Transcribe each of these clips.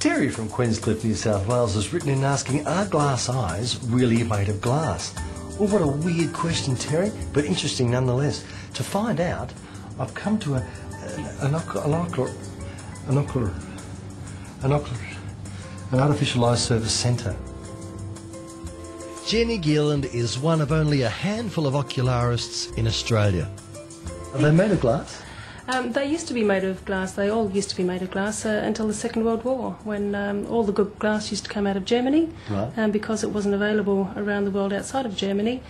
Terry from Queenscliff, New South Wales has written in asking, are glass eyes really made of glass? Well, what a weird question, Terry, but interesting nonetheless. To find out, I've come to an artificial eye service centre. Jenny Geelen is one of only a handful of ocularists in Australia. Are they made of glass? They used to be made of glass. They all used to be made of glass until the Second World War, when all the good glass used to come out of Germany. Right. And because it wasn't available around the world outside of Germany,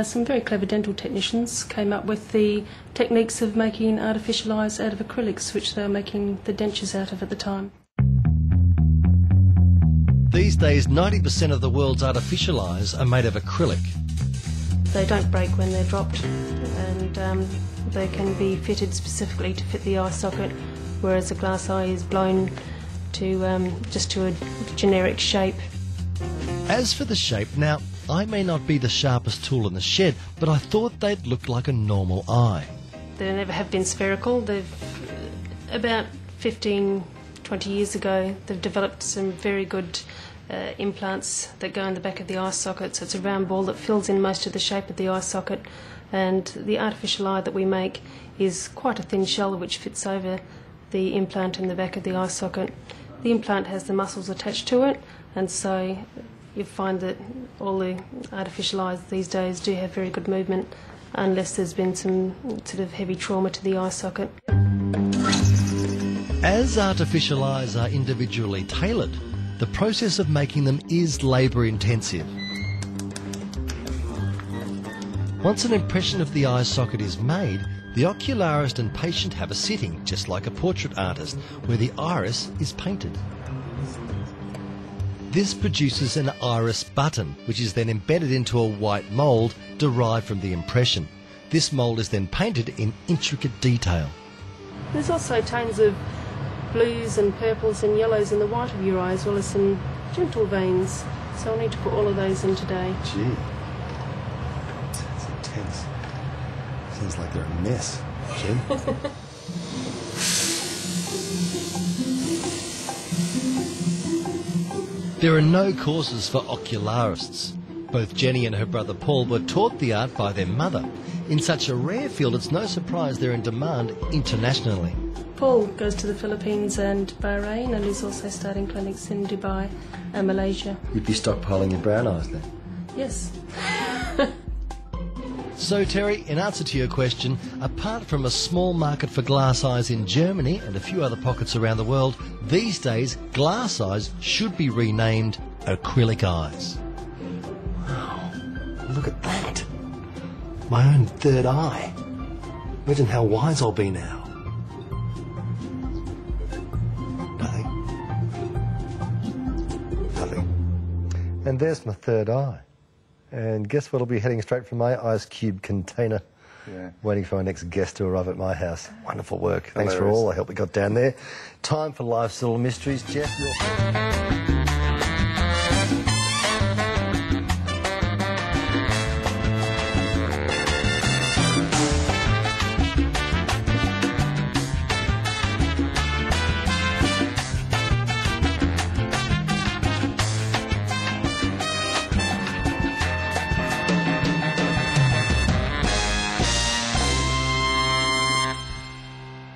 some very clever dental technicians came up with the techniques of making artificial eyes out of acrylics, which they were making the dentures out of at the time. These days, 90% of the world's artificial eyes are made of acrylic. They don't break when they're dropped, and they can be fitted specifically to fit the eye socket, whereas a glass eye is blown to just to a generic shape. As for the shape, now, I may not be the sharpest tool in the shed, but I thought they'd look like a normal eye. They never have been spherical. About 15, 20 years ago, they've developed some very good implants that go in the back of the eye socket. So it's a round ball that fills in most of the shape of the eye socket, and the artificial eye that we make is quite a thin shell which fits over the implant in the back of the eye socket. The implant has the muscles attached to it, and so you find that all the artificial eyes these days do have very good movement, unless there's been some sort of heavy trauma to the eye socket. As artificial eyes are individually tailored, the process of making them is labour intensive. Once an impression of the eye socket is made, the ocularist and patient have a sitting, just like a portrait artist, where the iris is painted. This produces an iris button, which is then embedded into a white mould derived from the impression. This mould is then painted in intricate detail. There's also tones of blues and purples and yellows in the white of your eye, as well as some gentle veins. So I'll need to put all of those in today. Gee, that's intense. Sounds like they're a mess, Jen. There are no courses for ocularists. Both Jenny and her brother Paul were taught the art by their mother. In such a rare field, it's no surprise they're in demand internationally. Paul goes to the Philippines and Bahrain, and he's also starting clinics in Dubai and Malaysia. You'd be stockpiling your brown eyes then? Yes. So, Terry, in answer to your question, apart from a small market for glass eyes in Germany and a few other pockets around the world, these days glass eyes should be renamed acrylic eyes. Wow, look at that. My own third eye. Imagine how wise I'll be now. Nothing. And there's my third eye. And guess what will be heading straight from my ice cube container, waiting for my next guest to arrive at my house. Wonderful work. Thanks for all the help we got down there. Time for Life's Little Mysteries. Jeff, you're...